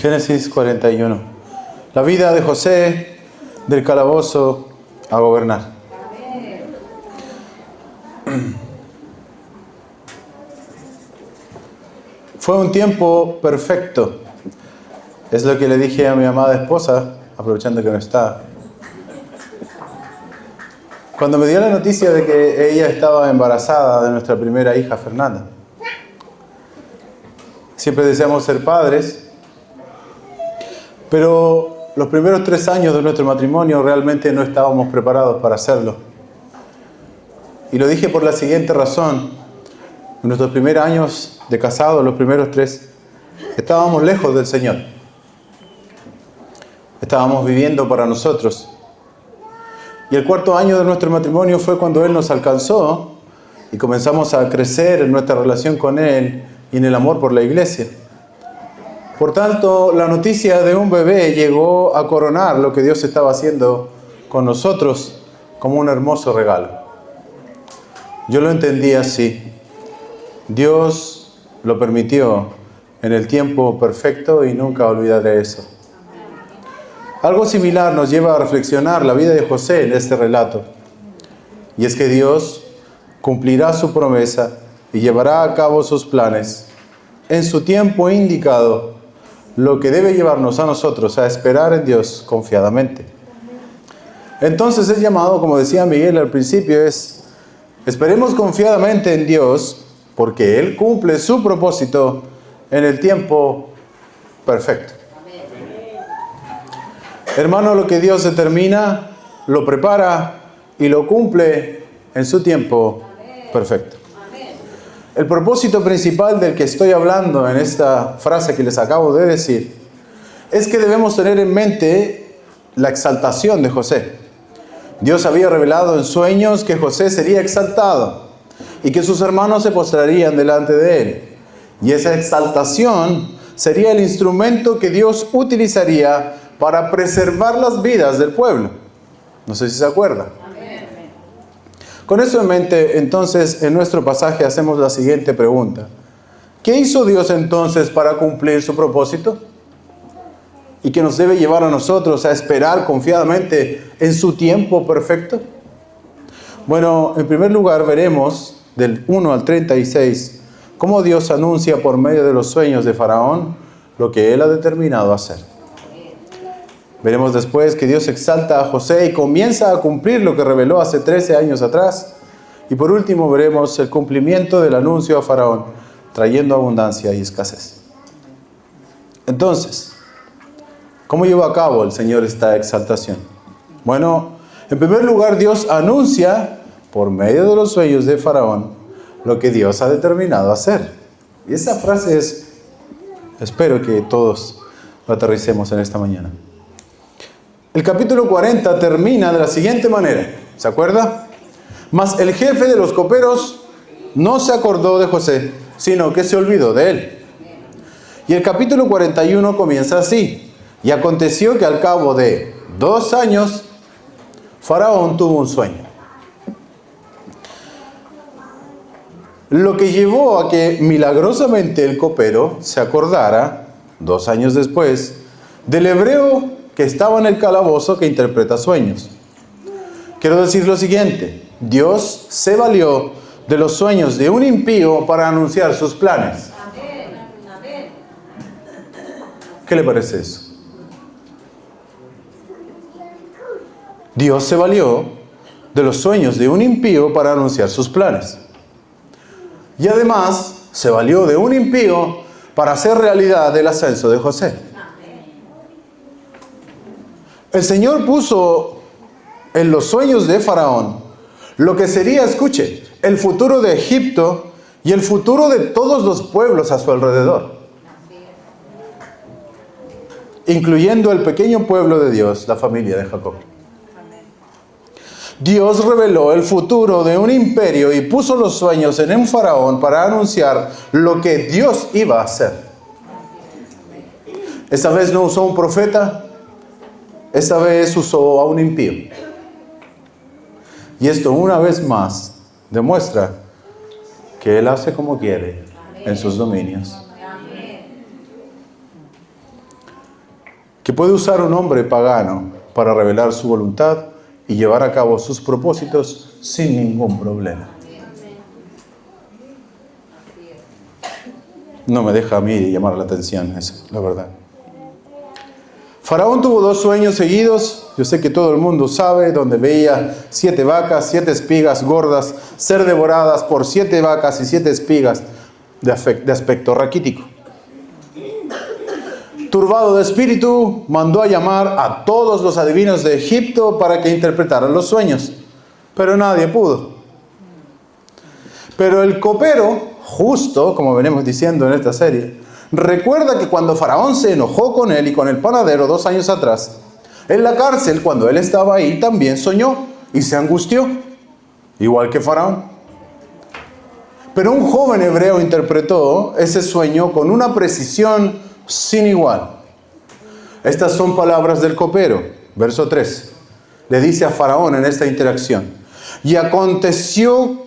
Génesis 41. La vida de José del calabozo a gobernar. Fue un tiempo perfecto. Es lo que le dije a mi amada esposa, aprovechando que no está. Cuando me dio la noticia de que ella estaba embarazada de nuestra primera hija, Fernanda. Siempre deseamos ser padres, pero los primeros 3 años de nuestro matrimonio realmente no estábamos preparados para hacerlo. Y lo dije por la siguiente razón. En nuestros primeros años de casados, los primeros 3, estábamos lejos del Señor. Estábamos viviendo para nosotros. Y el 4.º año de nuestro matrimonio fue cuando Él nos alcanzó y comenzamos a crecer en nuestra relación con Él y en el amor por la iglesia. Por tanto, la noticia de un bebé llegó a coronar lo que Dios estaba haciendo con nosotros como un hermoso regalo. Yo lo entendí así. Dios lo permitió en el tiempo perfecto y nunca olvidaré eso. Algo similar nos lleva a reflexionar la vida de José en este relato. Y es que Dios cumplirá su promesa y llevará a cabo sus planes en su tiempo indicado, lo que debe llevarnos a nosotros a esperar en Dios confiadamente. Entonces el llamado, como decía Miguel al principio, es: esperemos confiadamente en Dios, porque Él cumple su propósito en el tiempo perfecto. Hermano, lo que Dios determina, lo prepara y lo cumple en su tiempo perfecto. El propósito principal del que estoy hablando en esta frase que les acabo de decir es que debemos tener en mente la exaltación de José. Dios había revelado en sueños que José sería exaltado y que sus hermanos se postrarían delante de él. Y esa exaltación sería el instrumento que Dios utilizaría para preservar las vidas del pueblo. No sé si se acuerda. Con eso en mente, entonces, en nuestro pasaje hacemos la siguiente pregunta. ¿Qué hizo Dios entonces para cumplir su propósito? ¿Y que nos debe llevar a nosotros a esperar confiadamente en su tiempo perfecto? Bueno, en primer lugar veremos del 1 al 36 cómo Dios anuncia por medio de los sueños de Faraón lo que Él ha determinado hacer. Veremos después que Dios exalta a José y comienza a cumplir lo que reveló hace 13 años atrás. Y por último veremos el cumplimiento del anuncio a Faraón, trayendo abundancia y escasez. Entonces, ¿cómo lleva a cabo el Señor esta exaltación? Bueno, en primer lugar Dios anuncia por medio de los sueños de Faraón lo que Dios ha determinado hacer. Y esa frase espero que todos lo aterricemos en esta mañana. El capítulo 40 termina de la siguiente manera, ¿se acuerda? Mas el jefe de los coperos no se acordó de José, sino que se olvidó de él. Y el capítulo 41 comienza así. Y aconteció que al cabo de 2 años, Faraón tuvo un sueño. Lo que llevó a que milagrosamente el copero se acordara, 2 años después, del hebreo que estaba en el calabozo que interpreta sueños. Quiero decir lo siguiente: Dios se valió de los sueños de un impío para anunciar sus planes. ¿Qué le parece eso? Dios se valió de los sueños de un impío para anunciar sus planes. Y además se valió de un impío para hacer realidad el ascenso de José. El Señor puso en los sueños de Faraón lo que sería, escuche, el futuro de Egipto y el futuro de todos los pueblos a su alrededor, incluyendo el pequeño pueblo de Dios, la familia de Jacob. Dios reveló el futuro de un imperio y puso los sueños en un faraón para anunciar lo que Dios iba a hacer. Esta vez no usó un profeta, esta vez usó a un impío. Y esto una vez más demuestra que Él hace como quiere en sus dominios. que puede usar un hombre pagano para revelar su voluntad y llevar a cabo sus propósitos sin ningún problema. No me deja a mí llamar la atención eso, la verdad. Faraón tuvo 2 sueños seguidos. Yo sé que todo el mundo sabe, donde veía 7 vacas, 7 espigas gordas ser devoradas por 7 vacas y 7 espigas de aspecto raquítico. Turbado de espíritu, mandó a llamar a todos los adivinos de Egipto para que interpretaran los sueños, pero nadie pudo. Pero el copero, justo, como venimos diciendo en esta serie, recuerda que cuando Faraón se enojó con él y con el panadero 2 años atrás, en la cárcel, cuando él estaba ahí, también soñó y se angustió, igual que Faraón. Pero un joven hebreo interpretó ese sueño con una precisión sin igual. Estas son palabras del copero, verso 3. Le dice a Faraón en esta interacción: y aconteció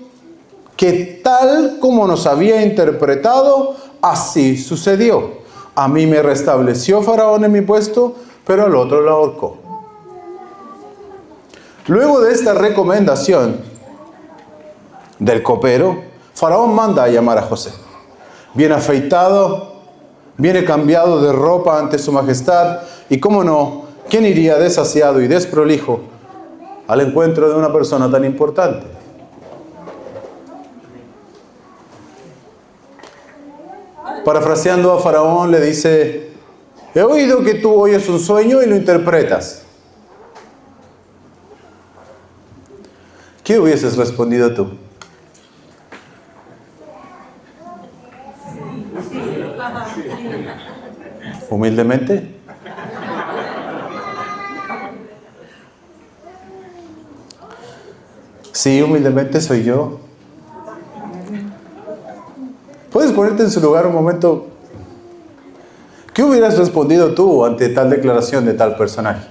que tal como nos había interpretado, así sucedió. A mí me restableció Faraón en mi puesto, pero al otro lo ahorcó. Luego de esta recomendación del copero, Faraón manda a llamar a José. Bien afeitado, viene cambiado de ropa ante su majestad, y cómo no, ¿quién iría desasiado y desprolijo al encuentro de una persona tan importante? Parafraseando a Faraón, le dice: he oído que tú oyes un sueño y lo interpretas. ¿Qué hubieses respondido tú? Humildemente. Sí, humildemente soy yo. ¿Puedes ponerte en su lugar un momento? ¿Qué hubieras respondido tú ante tal declaración de tal personaje?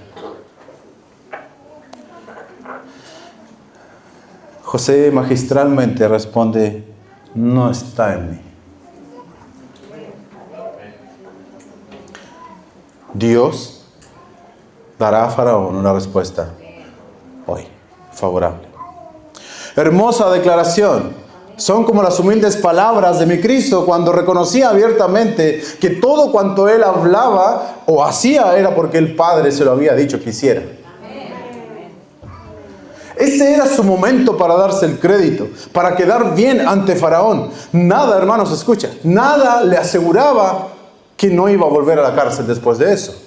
José magistralmente responde: no está en mí. Dios dará a Faraón una respuesta hoy favorable. Hermosa declaración. Son como las humildes palabras de mi Cristo cuando reconocía abiertamente que todo cuanto Él hablaba o hacía era porque el Padre se lo había dicho que hiciera. Este era su momento para darse el crédito, para quedar bien ante Faraón. Nada, hermanos, escucha, nada le aseguraba que no iba a volver a la cárcel después de eso.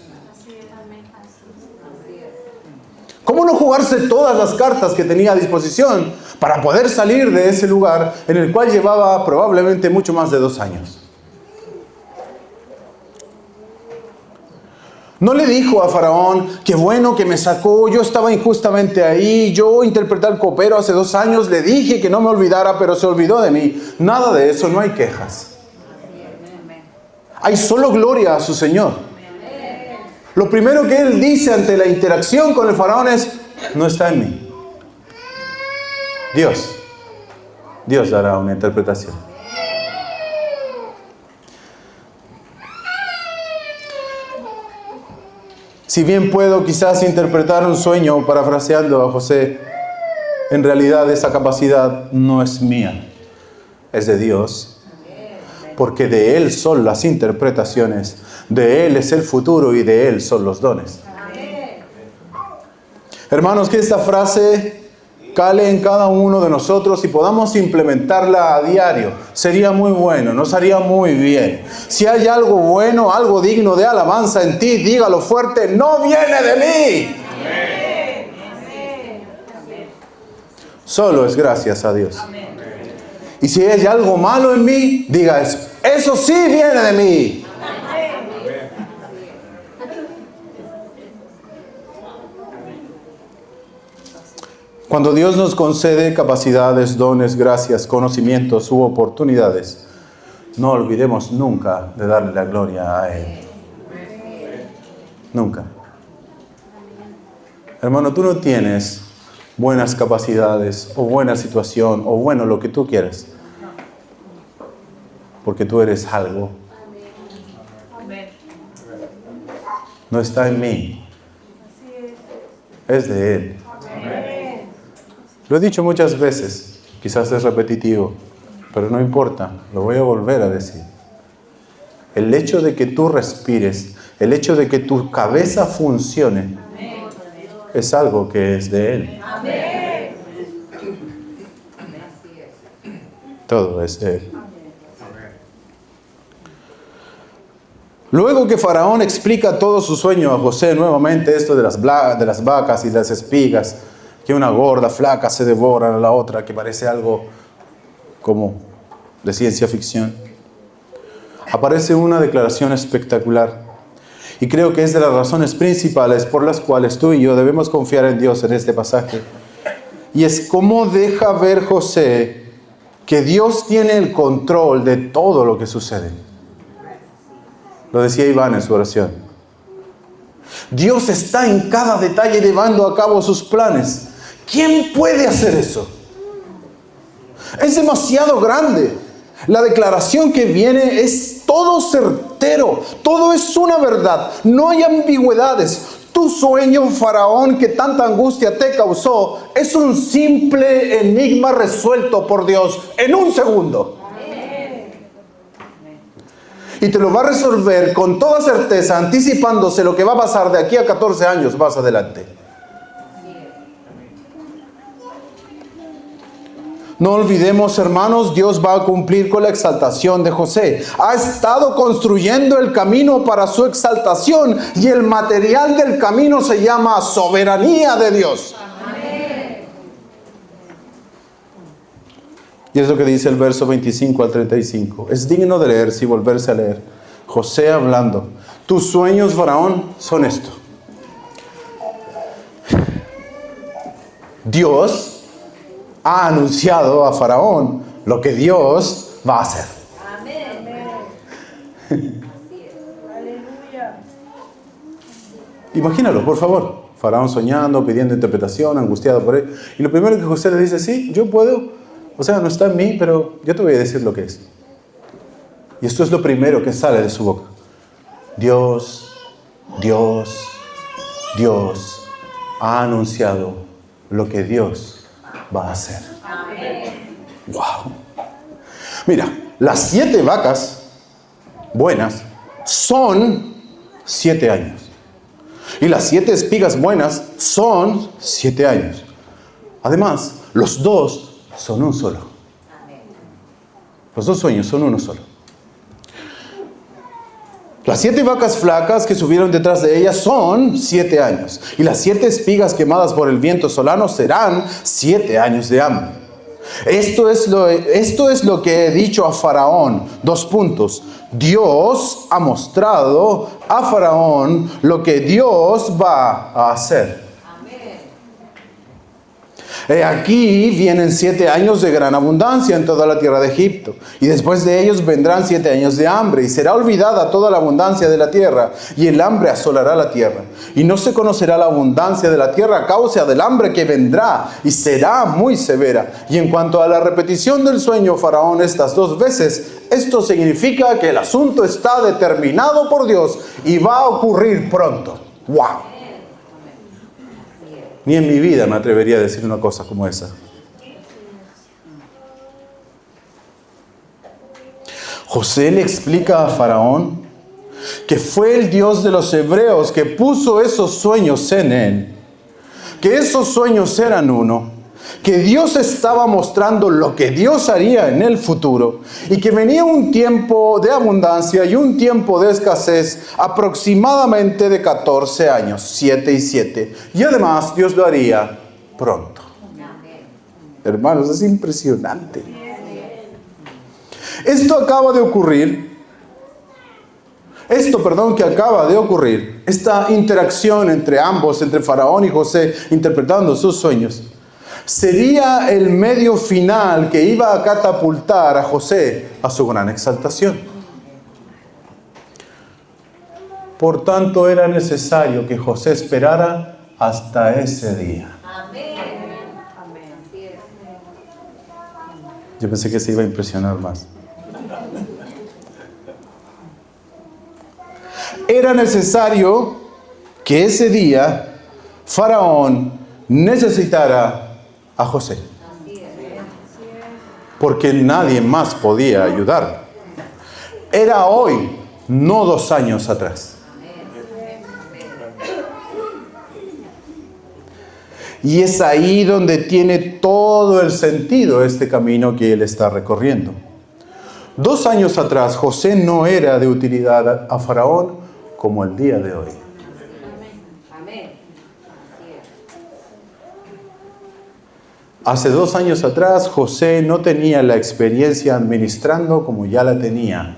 ¿Cómo no jugarse todas las cartas que tenía a disposición para poder salir de ese lugar en el cual llevaba probablemente mucho más de 2 años? No le dijo a Faraón: qué bueno que me sacó, yo estaba injustamente ahí, yo interpreté al copero hace 2 años, le dije que no me olvidara, pero se olvidó de mí. Nada de eso, no hay quejas. Hay solo gloria a su Señor. Lo primero que él dice ante la interacción con el Faraón es: no está en mí. Dios dará una interpretación. Si bien puedo quizás interpretar un sueño parafraseando a José, en realidad esa capacidad no es mía, es de Dios. Porque de Él son las interpretaciones, de Él es el futuro y de Él son los dones. Hermanos, que esta frase cale en cada uno de nosotros y podamos implementarla a diario. Sería muy bueno, nos haría muy bien. Si hay algo bueno, algo digno de alabanza en ti, dígalo fuerte: no viene de mí. Solo es gracias a Dios. Y si hay algo malo en mí, diga eso: eso sí viene de mí. Cuando Dios nos concede capacidades, dones, gracias, conocimientos u oportunidades, no olvidemos nunca de darle la gloria a Él. Nunca. Hermano, tú no tienes buenas capacidades o buena situación o bueno, lo que tú quieras, porque tú eres algo. no está en mí, es de Él. Lo he dicho muchas veces, quizás es repetitivo, pero no importa, lo voy a volver a decir. El hecho de que tú respires, el hecho de que tu cabeza funcione, es algo que es de Él. Todo es de Él. Luego que Faraón explica todo su sueño a José nuevamente, esto de las vacas y las espigas, que una gorda, flaca se devora a la otra, que parece algo como de ciencia ficción, aparece una declaración espectacular. Y creo que es de las razones principales por las cuales tú y yo debemos confiar en Dios en este pasaje. Y es cómo deja ver José que Dios tiene el control de todo lo que sucede. Lo decía Iván en su oración. Dios está en cada detalle llevando a cabo sus planes. ¿Quién puede hacer eso? Es demasiado grande. La declaración que viene es todo certero. Todo es una verdad. No hay ambigüedades. Tu sueño, Faraón, que tanta angustia te causó, es un simple enigma resuelto por Dios en un segundo. Y te lo va a resolver con toda certeza, anticipándose lo que va a pasar de aquí a 14 años más adelante. No olvidemos, hermanos, Dios va a cumplir con la exaltación de José. Ha estado construyendo el camino para su exaltación y el material del camino se llama soberanía de Dios. Y es lo que dice el verso 25 al 35. Es digno de leerse y volverse a leer. José hablando. Tus sueños, Faraón, son esto. Dios ha anunciado a Faraón lo que Dios va a hacer. Imagínalo, por favor. Faraón soñando, pidiendo interpretación, angustiado por él. Y lo primero que José le dice, sí, yo puedo. O sea, no está en mí, pero yo te voy a decir lo que es. Y esto es lo primero que sale de su boca. Dios ha anunciado lo que Dios va a hacer. ¡Wow! Mira, las 7 vacas buenas son 7 años. Y las 7 espigas buenas son 7 años. Además, los dos son un solo. Los dos sueños son uno solo. Las 7 vacas flacas que subieron detrás de ellas son 7 años. Y las 7 espigas quemadas por el viento solano serán 7 años de hambre. Esto es lo que he dicho a Faraón. 2 puntos. Dios ha mostrado a Faraón lo que Dios va a hacer. Aquí vienen 7 años de gran abundancia en toda la tierra de Egipto. Y después de ellos vendrán 7 años de hambre. Y será olvidada toda la abundancia de la tierra. Y el hambre asolará la tierra. Y no se conocerá la abundancia de la tierra a causa del hambre que vendrá. Y será muy severa. Y en cuanto a la repetición del sueño, Faraón, estas 2 veces, esto significa que el asunto está determinado por Dios. Y va a ocurrir pronto. ¡Wow! Ni en mi vida me atrevería a decir una cosa como esa. José le explica a Faraón que fue el Dios de los hebreos que puso esos sueños en él. Que esos sueños eran uno. Que Dios estaba mostrando lo que Dios haría en el futuro. Y que venía un tiempo de abundancia y un tiempo de escasez aproximadamente de 14 años. 7 y 7. Y además Dios lo haría pronto. Hermanos, es impresionante. Esto que acaba de ocurrir, esta interacción entre ambos, entre Faraón y José, interpretando sus sueños, sería el medio final que iba a catapultar a José a su gran exaltación. Por tanto, era necesario que José esperara hasta ese día. Yo pensé que se iba a impresionar más. Era necesario que ese día Faraón necesitara a José. Porque nadie más podía ayudarlo. Era hoy, no 2 años atrás. Y es ahí donde tiene todo el sentido este camino que él está recorriendo. 2 años atrás, José no era de utilidad a Faraón como el día de hoy. Hace 2 años atrás, José no tenía la experiencia administrando como ya la tenía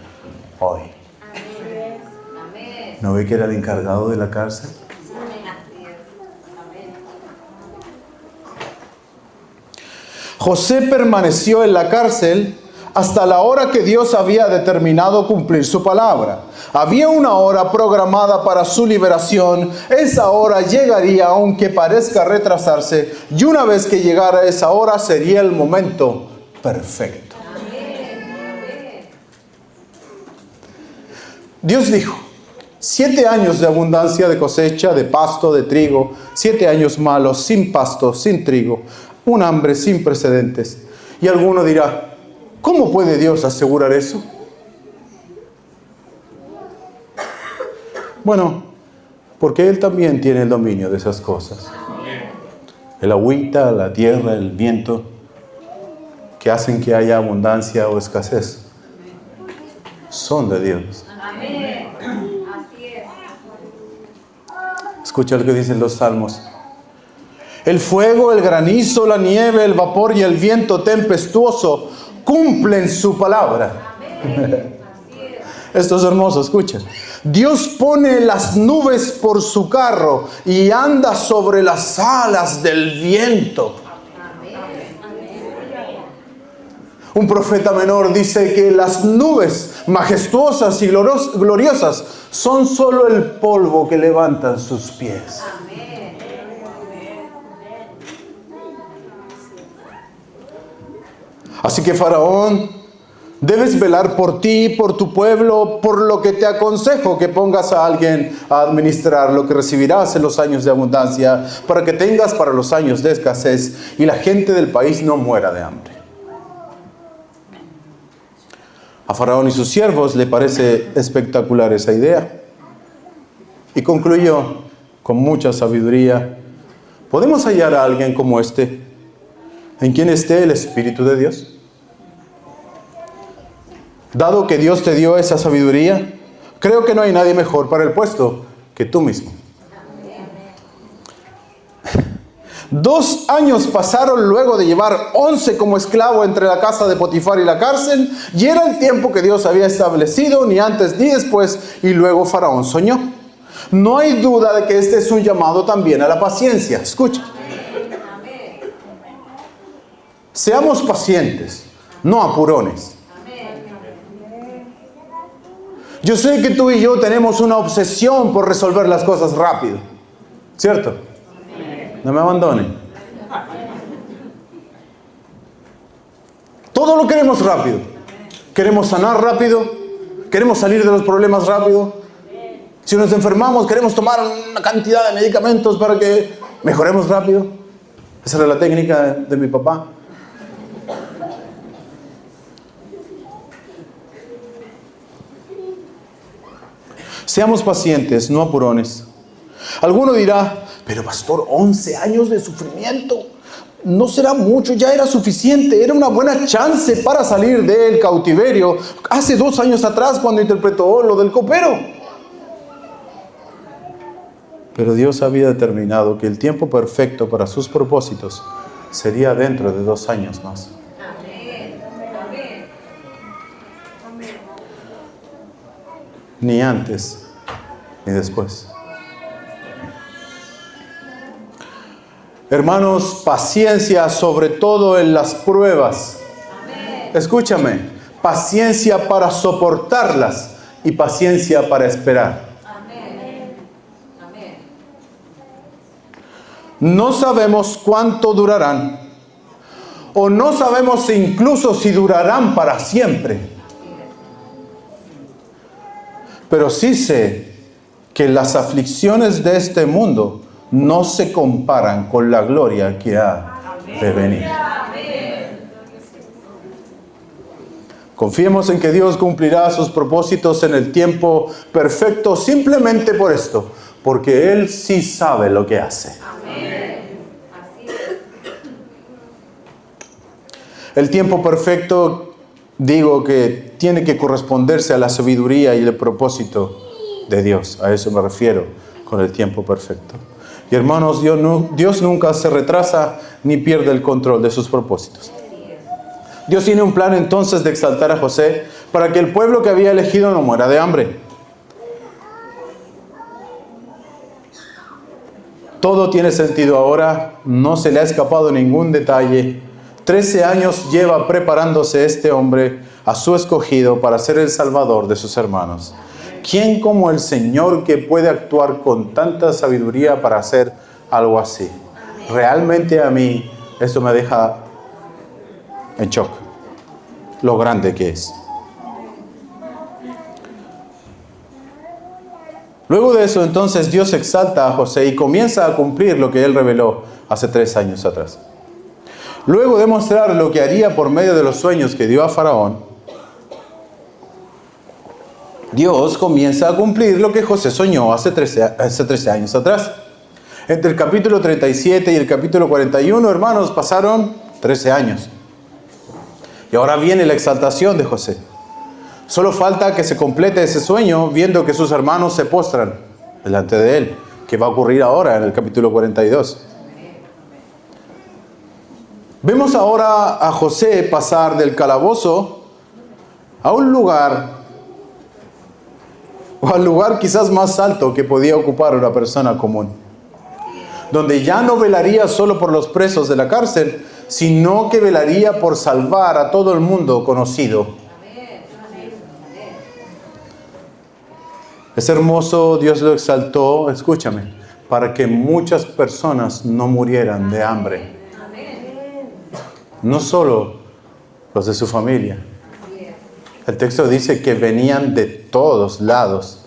hoy. ¿No ve que era el encargado de la cárcel? José permaneció en la cárcel hasta la hora que Dios había determinado cumplir su palabra. Había una hora programada para su liberación. Esa hora llegaría aunque parezca retrasarse. Y una vez que llegara esa hora sería el momento perfecto. Dios dijo: 7 años de abundancia de cosecha, de pasto, de trigo. 7 años malos, sin pasto, sin trigo. Un hambre sin precedentes. Y alguno dirá: ¿cómo puede Dios asegurar eso? Bueno, porque Él también tiene el dominio de esas cosas. El agüita, la tierra, el viento, que hacen que haya abundancia o escasez, son de Dios. Escucha lo que dicen los salmos. El fuego, el granizo, la nieve, el vapor y el viento tempestuoso cumplen su palabra. Esto es hermoso, escucha. Dios pone las nubes por su carro y anda sobre las alas del viento. Un profeta menor dice que las nubes majestuosas y gloriosas son solo el polvo que levantan sus pies. Así que Faraón, debes velar por ti, por tu pueblo, por lo que te aconsejo que pongas a alguien a administrar lo que recibirás en los años de abundancia, para que tengas para los años de escasez y la gente del país no muera de hambre. A Faraón y sus siervos le parece espectacular esa idea. Y concluyó con mucha sabiduría: ¿podemos hallar a alguien como este, en quien esté el Espíritu de Dios? Dado que Dios te dio esa sabiduría, creo que no hay nadie mejor para el puesto que tú mismo. 2 años pasaron luego de llevar 11 como esclavo entre la casa de Potifar y la cárcel, y era el tiempo que Dios había establecido, ni antes ni después, y luego Faraón soñó. No hay duda de que este es un llamado también a la paciencia. Escucha. Seamos pacientes, no apurones. Yo sé que tú y yo tenemos una obsesión por resolver las cosas rápido, ¿cierto? No me abandonen. Todo lo queremos rápido. Queremos sanar rápido. Queremos salir de los problemas rápido. Si nos enfermamos, queremos tomar una cantidad de medicamentos para que mejoremos rápido. Esa era la técnica de mi papá. Seamos pacientes, no apurones. Alguno dirá: pero pastor, 11 años de sufrimiento, no será mucho, ya era suficiente, era una buena chance para salir del cautiverio hace 2 años atrás cuando interpretó lo del copero. Pero Dios había determinado que el tiempo perfecto para sus propósitos sería dentro de 2 años más. Ni antes ni después. Hermanos, paciencia sobre todo en las pruebas. Escúchame, paciencia para soportarlas y paciencia para esperar. No sabemos cuánto durarán, o no sabemos incluso si durarán para siempre. Pero sí sé que las aflicciones de este mundo no se comparan con la gloria que ha de venir. Confiemos en que Dios cumplirá sus propósitos en el tiempo perfecto simplemente por esto, porque Él sí sabe lo que hace. El tiempo perfecto, digo que tiene que corresponderse a la sabiduría y el propósito de Dios. A eso me refiero con el tiempo perfecto. Y hermanos, Dios nunca se retrasa ni pierde el control de sus propósitos. Dios tiene un plan entonces de exaltar a José para que el pueblo que había elegido no muera de hambre. Todo tiene sentido ahora, no se le ha escapado ningún detalle. 13 años lleva preparándose este hombre a su escogido para ser el salvador de sus hermanos. ¿Quién como el Señor que puede actuar con tanta sabiduría para hacer algo así? Realmente a mí esto me deja en shock, lo grande que es. Luego de eso, entonces, Dios exalta a José y comienza a cumplir lo que Él reveló hace 3 años atrás. Luego de mostrar lo que haría por medio de los sueños que dio a Faraón, Dios comienza a cumplir lo que José soñó hace 13 años atrás. Entre el capítulo 37 y el capítulo 41, hermanos, pasaron 13 años. Y ahora viene la exaltación de José. Solo falta que se complete ese sueño viendo que sus hermanos se postran delante de él, que va a ocurrir ahora en el capítulo 42. Vemos ahora a José pasar del calabozo a un lugar, o al lugar quizás más alto que podía ocupar una persona común, donde ya no velaría solo por los presos de la cárcel, sino que velaría por salvar a todo el mundo conocido. Es hermoso, Dios lo exaltó, escúchame, para que muchas personas no murieran de hambre. No solo los de su familia. El texto dice que venían de todos lados.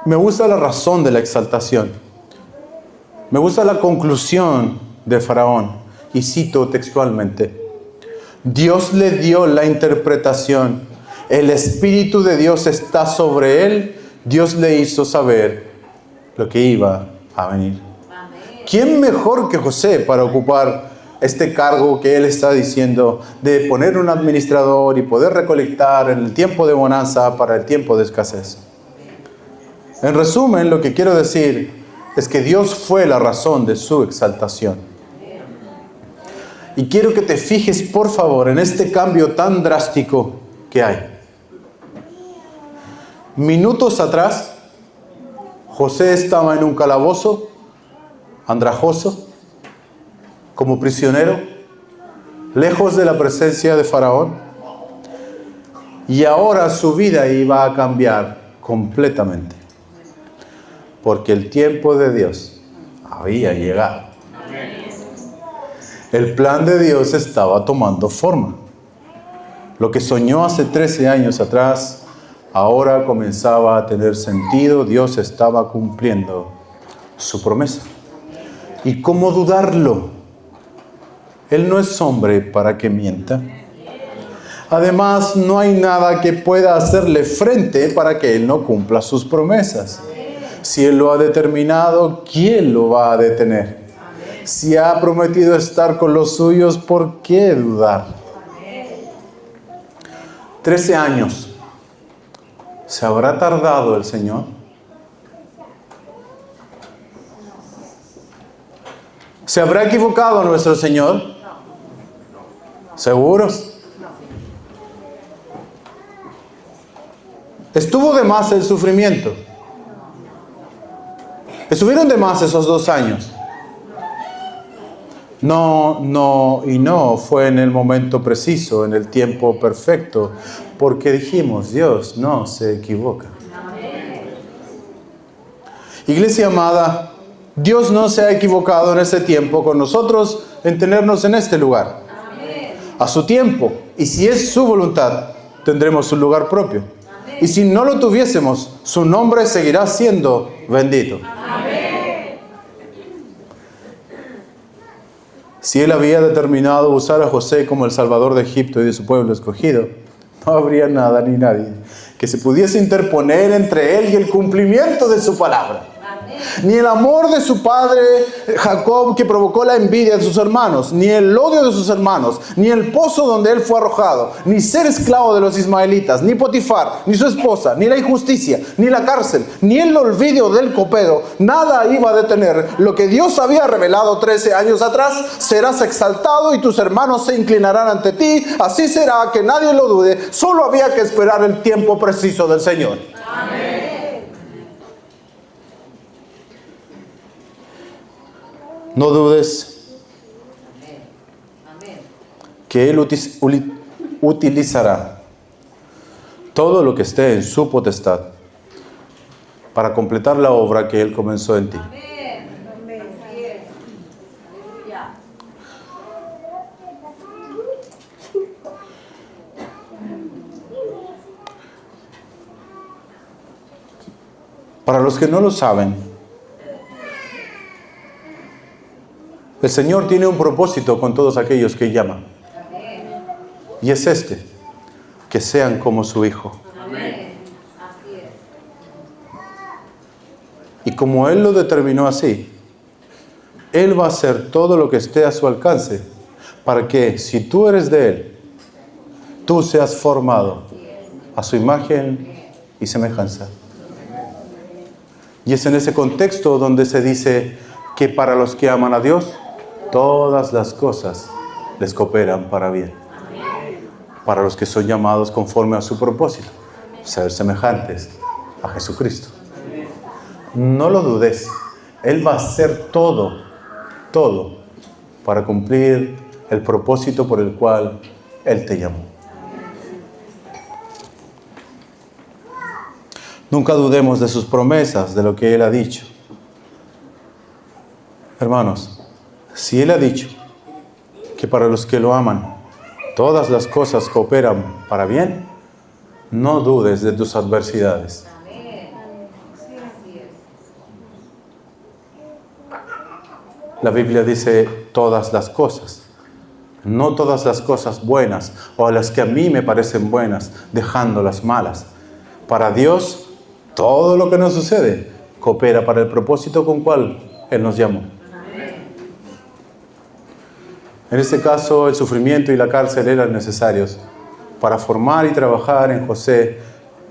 Me gusta la razón de la exaltación. Me gusta la conclusión de Faraón. Y cito textualmente: Dios le dio la interpretación. El Espíritu de Dios está sobre él. Dios le hizo saber lo que iba a venir. ¿Quién mejor que José para ocupar este cargo que él está diciendo de poner un administrador y poder recolectar en el tiempo de bonanza para el tiempo de escasez? En resumen, lo que quiero decir es que Dios fue la razón de su exaltación. Y quiero que te fijes, por favor, en este cambio tan drástico que hay. Minutos atrás, José estaba en un calabozo andrajoso, como prisionero, lejos de la presencia de Faraón. Y ahora su vida iba a cambiar completamente, porque el tiempo de Dios había llegado. El plan de Dios estaba tomando forma. Lo que soñó hace 13 años atrás, ahora comenzaba a tener sentido. Dios estaba cumpliendo su promesa. ¿Y cómo dudarlo? Él no es hombre para que mienta. Además, no hay nada que pueda hacerle frente para que Él no cumpla sus promesas. Si Él lo ha determinado, ¿quién lo va a detener? Si ha prometido estar con los suyos, ¿por qué dudar? 13 años. ¿Se habrá tardado el Señor? ¿Se habrá equivocado nuestro Señor? ¿Seguros? ¿Estuvo de más el sufrimiento? ¿Estuvieron de más esos 2 años? No, fue en el momento preciso, en el tiempo perfecto, porque dijimos, Dios no se equivoca. Iglesia amada, Dios no se ha equivocado en ese tiempo con nosotros en tenernos en este lugar. A su tiempo, y si es su voluntad, tendremos un lugar propio. Y si no lo tuviésemos, su nombre seguirá siendo bendito. Si Él había determinado usar a José como el salvador de Egipto y de su pueblo escogido, no habría nada ni nadie que se pudiese interponer entre Él y el cumplimiento de su palabra. Ni el amor de su padre Jacob, que provocó la envidia de sus hermanos, ni el odio de sus hermanos, ni el pozo donde él fue arrojado, ni ser esclavo de los ismaelitas, ni Potifar, ni su esposa, ni la injusticia, ni la cárcel, ni el olvido del copero, nada iba a detener lo que Dios había revelado 13 años atrás. Serás exaltado y tus hermanos se inclinarán ante ti. Así será, que nadie lo dude. Solo había que esperar el tiempo preciso del Señor. Amén. No dudes que Él utilizará todo lo que esté en su potestad para completar la obra que Él comenzó en ti. Para los que no lo saben, el Señor tiene un propósito con todos aquellos que llaman. Y es este: que sean como su Hijo. Y como Él lo determinó así, Él va a hacer todo lo que esté a su alcance para que, si tú eres de Él, tú seas formado a su imagen y semejanza. Y es en ese contexto donde se dice que para los que aman a Dios, todas las cosas les cooperan para bien. Para los que son llamados conforme a su propósito, ser semejantes a Jesucristo. No lo dudes. Él va a hacer todo para cumplir el propósito por el cual Él te llamó. Nunca dudemos de sus promesas, de lo que Él ha dicho. Hermanos, si Él ha dicho que para los que lo aman, todas las cosas cooperan para bien, no dudes de tus adversidades. La Biblia dice todas las cosas, no todas las cosas buenas o las que a mí me parecen buenas, dejando las malas. Para Dios, todo lo que nos sucede coopera para el propósito con cual Él nos llamó. En este caso, el sufrimiento y la cárcel eran necesarios para formar y trabajar en José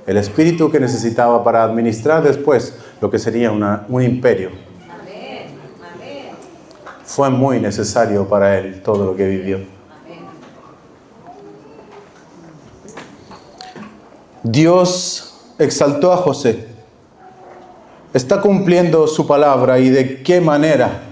el espíritu que necesitaba para administrar después lo que sería un imperio. Fue muy necesario para él todo lo que vivió. Dios exaltó a José. Está cumpliendo su palabra. ¿Y de qué manera?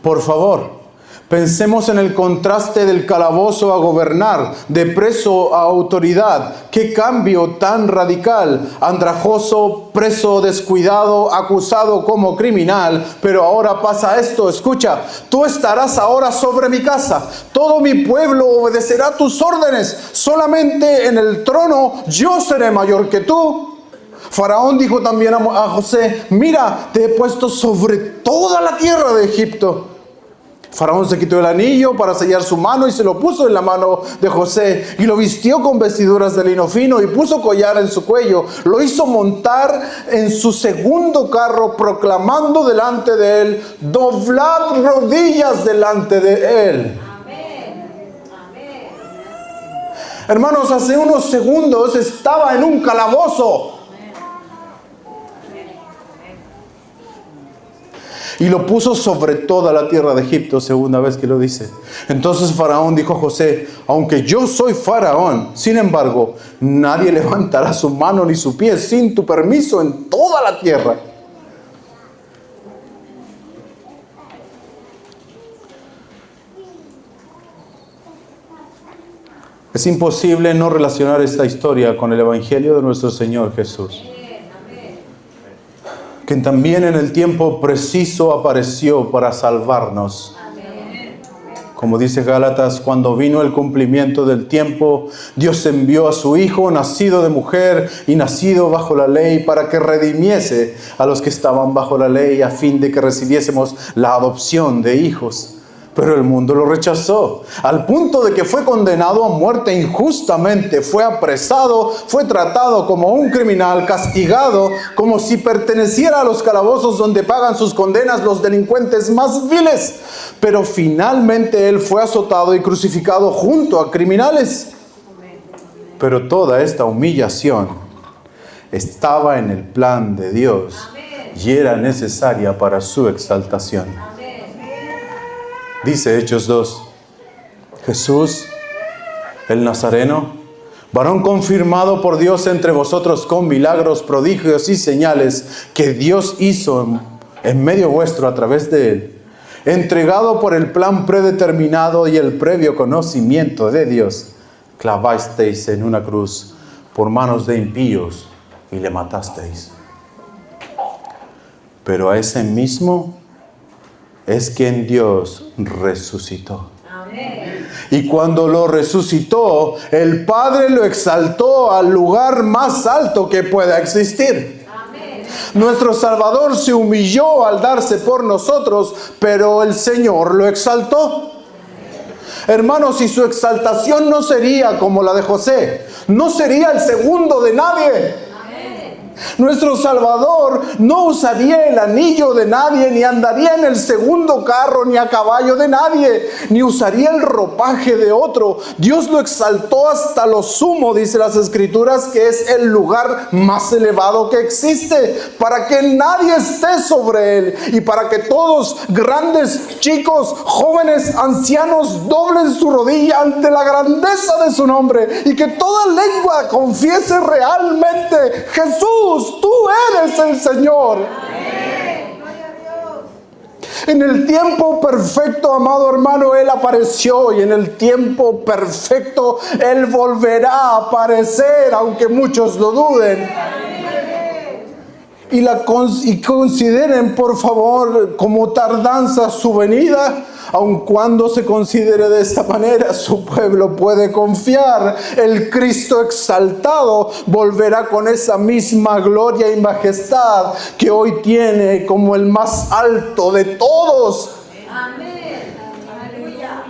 Por favor, pensemos en el contraste del calabozo a gobernar, de preso a autoridad. ¡Qué cambio tan radical! Andrajoso, preso, descuidado, acusado como criminal. Pero ahora pasa esto. Escucha, tú estarás ahora sobre mi casa. Todo mi pueblo obedecerá tus órdenes. Solamente en el trono yo seré mayor que tú. Faraón dijo también a José: mira, te he puesto sobre toda la tierra de Egipto. Faraón se quitó el anillo para sellar su mano y se lo puso en la mano de José y lo vistió con vestiduras de lino fino y puso collar en su cuello. Lo hizo montar en su segundo carro, proclamando delante de él: doblad rodillas delante de él. Amén. Hermanos, hace unos segundos estaba en un calabozo. Y lo puso sobre toda la tierra de Egipto, segunda vez que lo dice. Entonces Faraón dijo a José: aunque yo soy Faraón, sin embargo, nadie levantará su mano ni su pie sin tu permiso en toda la tierra. Es imposible no relacionar esta historia con el Evangelio de nuestro Señor Jesús, quien también en el tiempo preciso apareció para salvarnos Como dice Gálatas, cuando vino el cumplimiento del tiempo, Dios envió a su Hijo, nacido de mujer y nacido bajo la ley, para que redimiese a los que estaban bajo la ley, a fin de que recibiésemos la adopción de hijos. Pero el mundo lo rechazó, al punto de que fue condenado a muerte injustamente, fue apresado, fue tratado como un criminal, castigado como si perteneciera a los calabozos donde pagan sus condenas los delincuentes más viles. Pero finalmente Él fue azotado y crucificado junto a criminales. Pero toda esta humillación estaba en el plan de Dios y era necesaria para su exaltación. Dice Hechos 2, Jesús, el Nazareno, varón confirmado por Dios entre vosotros con milagros, prodigios y señales que Dios hizo en medio vuestro a través de Él, entregado por el plan predeterminado y el previo conocimiento de Dios, clavasteis en una cruz por manos de impíos y le matasteis. Pero a ese mismo es quien Dios resucitó. Amén. Y cuando lo resucitó, el Padre lo exaltó al lugar más alto que pueda existir. Amén. Nuestro Salvador se humilló al darse por nosotros, pero el Señor lo exaltó. Hermanos, y su exaltación no sería como la de José, no sería el segundo de nadie. Nuestro Salvador no usaría el anillo de nadie, ni andaría en el segundo carro, ni a caballo de nadie, ni usaría el ropaje de otro. Dios lo exaltó hasta lo sumo, dice las Escrituras, que es el lugar más elevado que existe, para que nadie esté sobre él, y para que todos, grandes, chicos, jóvenes, ancianos, doblen su rodilla ante la grandeza de su nombre, y que toda lengua confiese realmente: Jesús, tú eres el Señor. Amén. En el tiempo perfecto, amado hermano, Él apareció, y en el tiempo perfecto Él volverá a aparecer, aunque muchos lo duden. Y consideren, por favor, como tardanza su venida. Aun cuando se considere de esta manera, su pueblo puede confiar. El Cristo exaltado volverá con esa misma gloria y majestad que hoy tiene como el más alto de todos. Amén. Aleluya.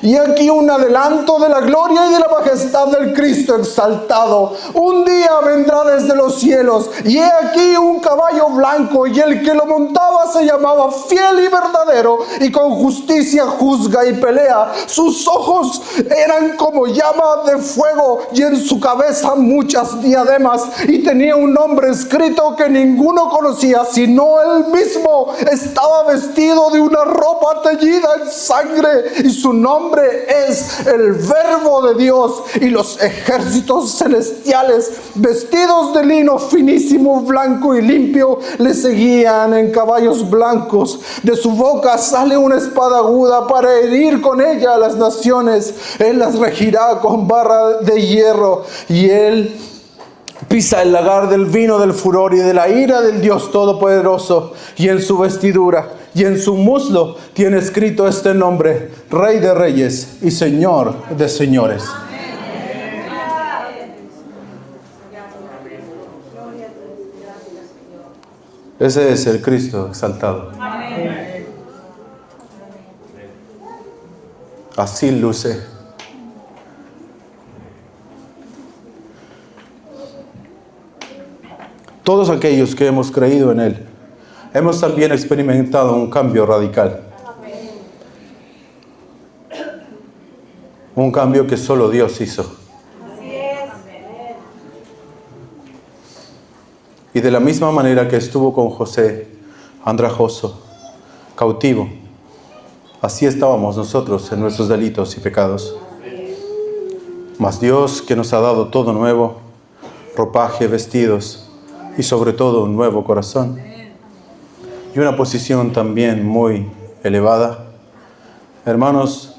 Y aquí un adelanto de la gloria y de la majestad del Cristo exaltado. Un día vendrá desde los cielos, y he aquí un caballo blanco, y el que lo montaba se llamaba Fiel y Verdadero, y con justicia juzga y pelea. Sus ojos eran como llama de fuego, y en su cabeza muchas diademas, y tenía un nombre escrito que ninguno conocía sino él mismo. Estaba vestido de una ropa teñida en sangre, y su nombre es el Verbo de Dios. Y los ejércitos celestiales, vestidos de lino finísimo, blanco y limpio, le seguían en caballos blancos. De su boca sale una espada aguda para herir con ella a las naciones. Él las regirá con barra de hierro, y él pisa el lagar del vino del furor y de la ira del Dios Todopoderoso. Y en su vestidura y en su muslo tiene escrito este nombre: Rey de Reyes y Señor de Señores. Ese es el Cristo exaltado. Así luce. Todos aquellos que hemos creído en Él, hemos también experimentado un cambio radical. Un cambio que solo Dios hizo. Y de la misma manera que estuvo con José, andrajoso, cautivo, así estábamos nosotros en nuestros delitos y pecados. Mas Dios, que nos ha dado todo nuevo, ropaje, vestidos, y sobre todo un nuevo corazón y una posición también muy elevada. Hermanos,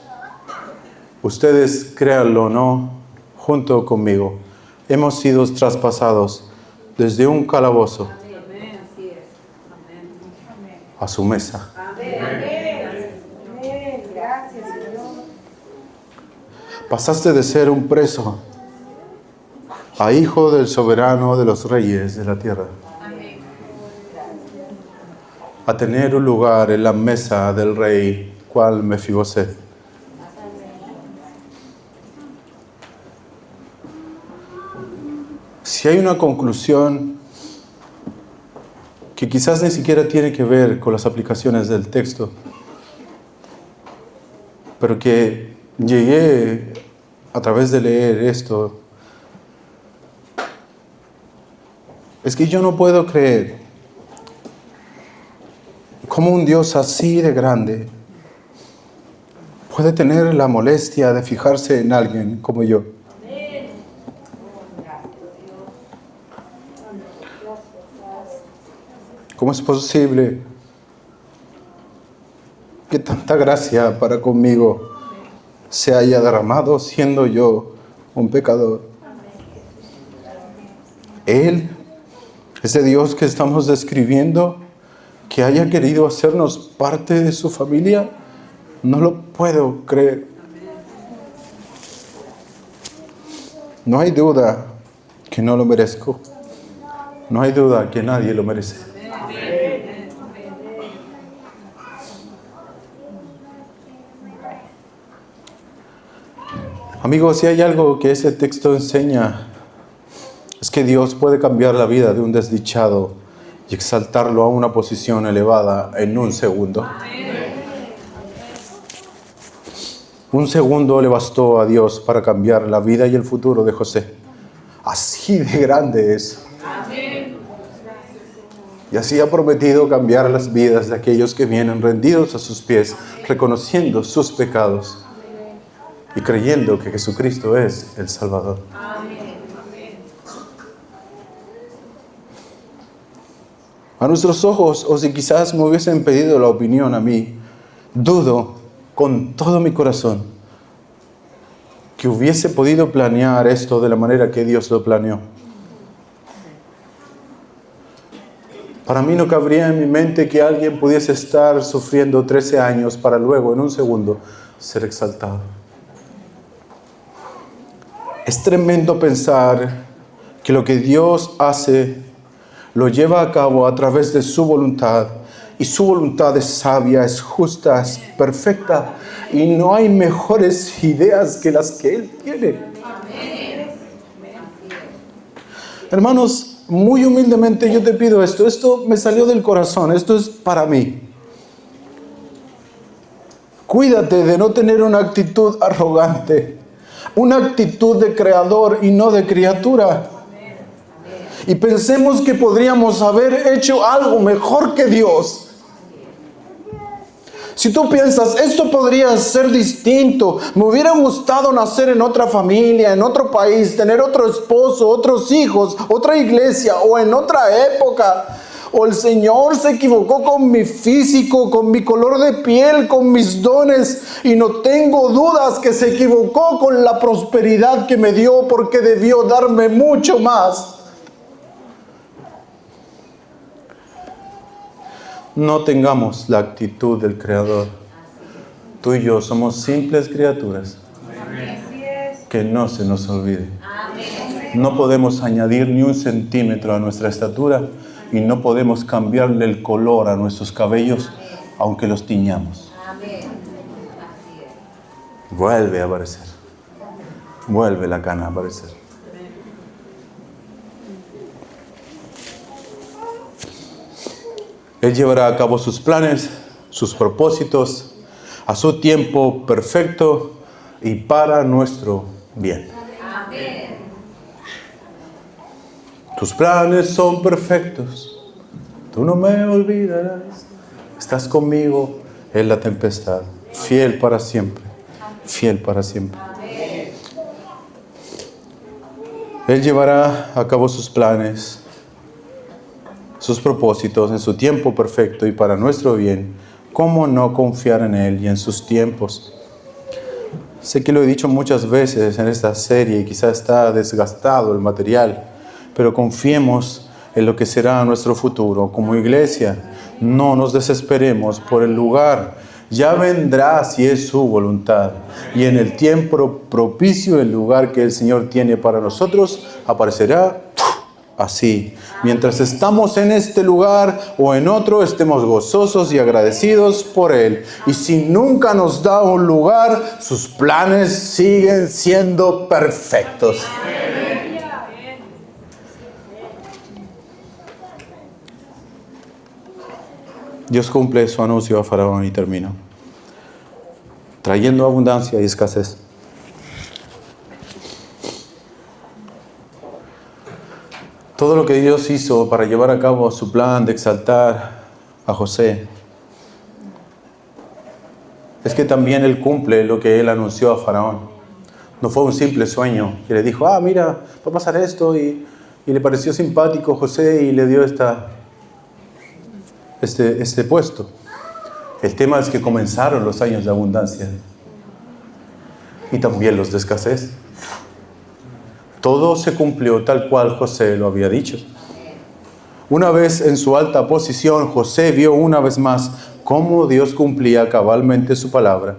ustedes, créanlo o no, junto conmigo, hemos sido traspasados desde un calabozo a su mesa. Pasaste de ser un preso a hijo del soberano de los reyes de la tierra. A tener un lugar en la mesa del rey, cual Mefiboset. Si hay una conclusión que quizás ni siquiera tiene que ver con las aplicaciones del texto, pero que llegué a través de leer esto, es que yo no puedo creer cómo un Dios así de grande puede tener la molestia de fijarse en alguien como yo. ¿Cómo es posible que tanta gracia para conmigo se haya derramado siendo yo un pecador? Él, ese Dios que estamos describiendo, que haya querido hacernos parte de su familia, no lo puedo creer. No hay duda que no lo merezco. No hay duda que nadie lo merece. Amigos, si hay algo que ese texto enseña, es que Dios puede cambiar la vida de un desdichado y exaltarlo a una posición elevada en un segundo. Un segundo le bastó a Dios para cambiar la vida y el futuro de José. Así de grande es. Y así ha prometido cambiar las vidas de aquellos que vienen rendidos a sus pies, reconociendo sus pecados y creyendo que Jesucristo es el Salvador. A nuestros ojos, o si quizás me hubiesen pedido la opinión a mí, dudo con todo mi corazón que hubiese podido planear esto de la manera que Dios lo planeó. Para mí no cabría en mi mente que alguien pudiese estar sufriendo 13 años para luego, en un segundo, ser exaltado. Es tremendo pensar que lo que Dios hace lo lleva a cabo a través de su voluntad, y su voluntad es sabia, es justa, es perfecta, y no hay mejores ideas que las que Él tiene. Hermanos, muy humildemente yo te pido esto me salió del corazón, esto es para mí. Cuídate de no tener una actitud arrogante, una actitud de creador y no de criatura. Y pensemos que podríamos haber hecho algo mejor que Dios. Si tú piensas, esto podría ser distinto, me hubiera gustado nacer en otra familia, en otro país, tener otro esposo, otros hijos, otra iglesia o en otra época. O el Señor se equivocó con mi físico, con mi color de piel, con mis dones. Y no tengo dudas que se equivocó con la prosperidad que me dio, porque debió darme mucho más. No tengamos la actitud del Creador. Tú y yo somos simples criaturas. Que no se nos olvide. No podemos añadir ni un centímetro a nuestra estatura y no podemos cambiarle el color a nuestros cabellos, aunque los tiñamos. Vuelve a aparecer. Vuelve la cana a aparecer. Él llevará a cabo sus planes, sus propósitos, a su tiempo perfecto y para nuestro bien. Amén. Tus planes son perfectos, tú no me olvidarás. Estás conmigo en la tempestad, fiel para siempre, fiel para siempre. Amén. Él llevará a cabo sus planes, sus propósitos en su tiempo perfecto y para nuestro bien. ¿Cómo no confiar en Él y en sus tiempos? Sé que lo he dicho muchas veces en esta serie y quizás está desgastado el material, pero confiemos en lo que será nuestro futuro. Como iglesia, no nos desesperemos por el lugar Ya vendrá si es su voluntad. Y en el tiempo propicio, el lugar que el Señor tiene para nosotros, aparecerá así. Mientras estamos en este lugar o en otro, estemos gozosos y agradecidos por Él. Y si nunca nos da un lugar, sus planes siguen siendo perfectos. Dios cumple su anuncio a Faraón y termino. Trayendo abundancia y escasez. Todo lo que Dios hizo para llevar a cabo su plan de exaltar a José, es que también Él cumple lo que Él anunció a Faraón. No fue un simple sueño que le dijo, mira, va a pasar esto, y le pareció simpático José y le dio este puesto. El tema es que comenzaron los años de abundancia y también los de escasez. Todo se cumplió tal cual José lo había dicho. Una vez en su alta posición, José vio una vez más cómo Dios cumplía cabalmente su palabra.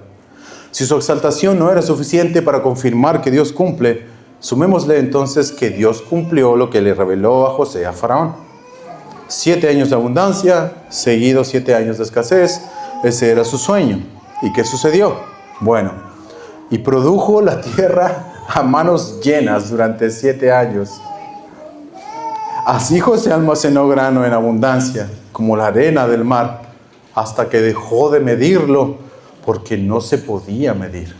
Si su exaltación no era suficiente para confirmar que Dios cumple, sumémosle entonces que Dios cumplió lo que le reveló a José a Faraón. 7 años de abundancia, seguidos 7 años de escasez. Ese era su sueño. ¿Y qué sucedió? Bueno, y produjo la tierra a manos llenas durante 7 años. Así José almacenó grano en abundancia, como la arena del mar, hasta que dejó de medirlo, porque no se podía medir.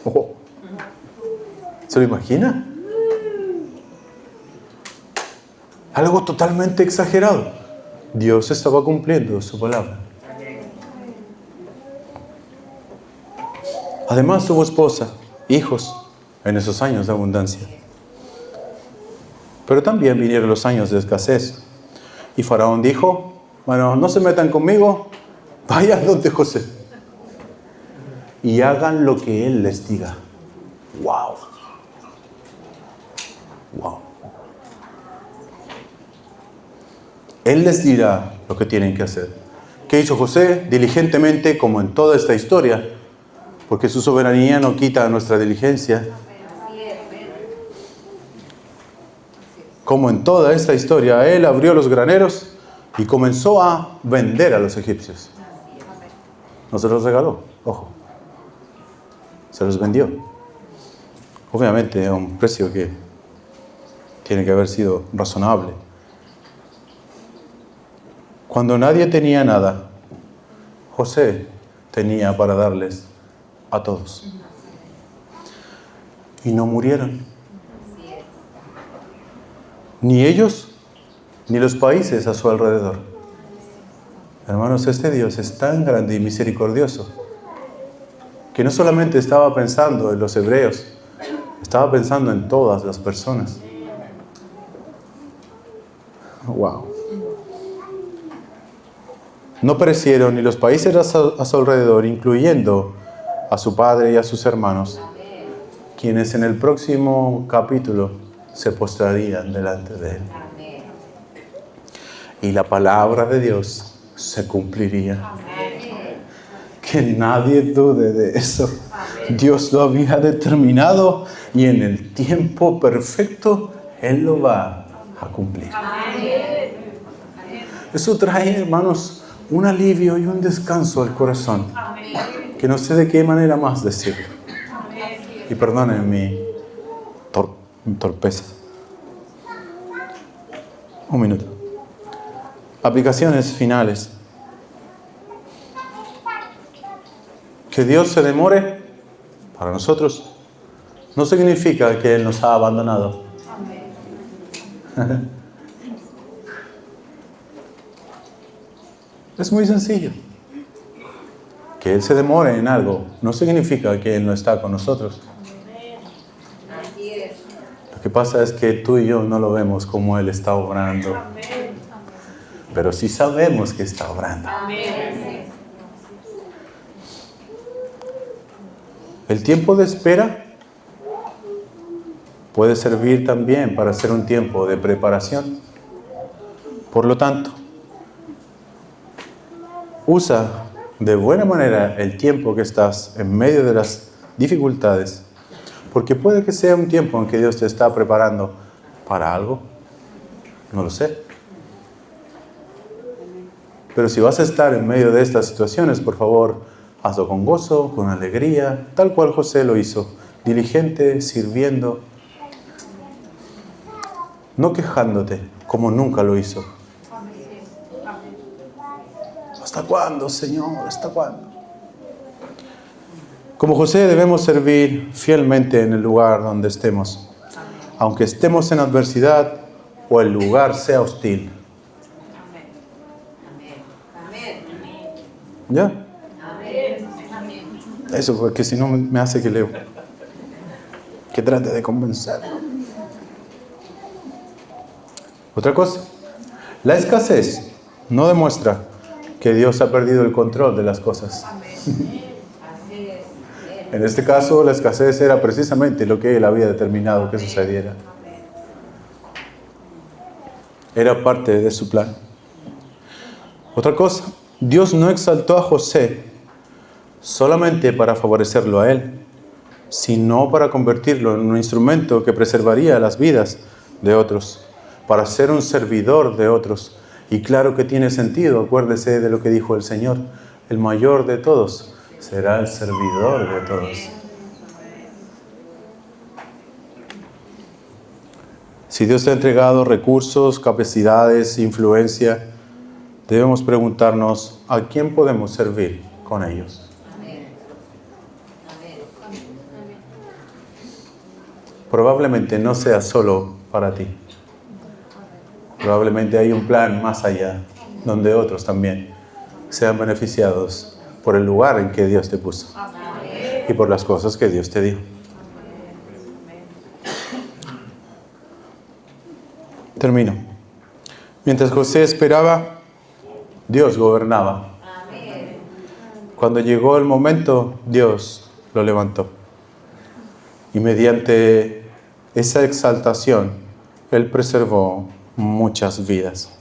Oh. ¿Se lo imagina? Algo totalmente exagerado. Dios estaba cumpliendo su palabra. Además tuvo esposa, hijos en esos años de abundancia. Pero también vinieron los años de escasez. Y Faraón dijo, bueno, no se metan conmigo, vayan donde José. Y hagan lo que él les diga. ¡Wow! ¡Wow! Él les dirá lo que tienen que hacer. ¿Qué hizo José? Diligentemente, como en toda esta historia, porque su soberanía no quita nuestra diligencia. Como en toda esta historia, él abrió los graneros y comenzó a vender a los egipcios. No se los regaló, ojo. Se los vendió. Obviamente a un precio que tiene que haber sido razonable. Cuando nadie tenía nada, José tenía para darles a todos. Y no murieron. Ni ellos, ni los países a su alrededor. Hermanos, este Dios es tan grande y misericordioso que no solamente estaba pensando en los hebreos, estaba pensando en todas las personas. Wow. No perecieron ni los países a su alrededor, incluyendo a su padre y a sus hermanos, quienes en el próximo capítulo se postrarían delante de él. Y la palabra de Dios se cumpliría. Que nadie dude de eso. Dios lo había determinado y en el tiempo perfecto Él lo va a cumplir. Eso trae, hermanos, un alivio y un descanso al corazón, que no sé de qué manera más decirlo. Y perdonen mi torpeza. Un minuto. Aplicaciones finales. Que Dios se demore para nosotros no significa que Él nos ha abandonado. Es muy sencillo. Que Él se demore en algo no significa que Él no está con nosotros. Lo que pasa es que tú y yo no lo vemos como Él está obrando. Pero sí sabemos que está obrando. El tiempo de espera puede servir también para hacer un tiempo de preparación. Por lo tanto, usa de buena manera el tiempo que estás en medio de las dificultades, porque puede que sea un tiempo en que Dios te está preparando para algo, no lo sé. Pero si vas a estar en medio de estas situaciones, por favor, hazlo con gozo, con alegría, tal cual José lo hizo, diligente, sirviendo, no quejándote como nunca lo hizo. ¿Hasta cuándo, Señor? ¿Hasta cuándo? Como José debemos servir fielmente en el lugar donde estemos, aunque estemos en adversidad o el lugar sea hostil. ¿Ya? Eso, porque si no me hace que trate de convencer. Otra cosa, la escasez no demuestra que Dios ha perdido el control de las cosas. En este caso, la escasez era precisamente lo que Él había determinado que sucediera. Era parte de su plan. Otra cosa, Dios no exaltó a José solamente para favorecerlo a él, sino para convertirlo en un instrumento que preservaría las vidas de otros, para ser un servidor de otros. Y claro que tiene sentido, acuérdese de lo que dijo el Señor, el mayor de todos será el servidor de todos. Si Dios te ha entregado recursos, capacidades, influencia, debemos preguntarnos a quién podemos servir con ellos. Probablemente no sea solo para ti. Probablemente hay un plan más allá, donde otros también sean beneficiados por el lugar en que Dios te puso y por las cosas que Dios te dio. Termino. Mientras José esperaba, Dios gobernaba. Cuando llegó el momento, Dios lo levantó. Y mediante esa exaltación, Él preservó muchas vidas.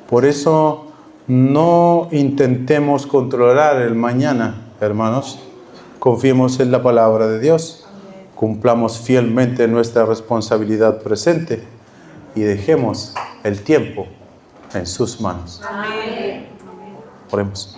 Por eso, no intentemos controlar el mañana, hermanos. Confiemos en la palabra de Dios. Cumplamos fielmente nuestra responsabilidad presente y dejemos el tiempo en sus manos. Amén. Oremos.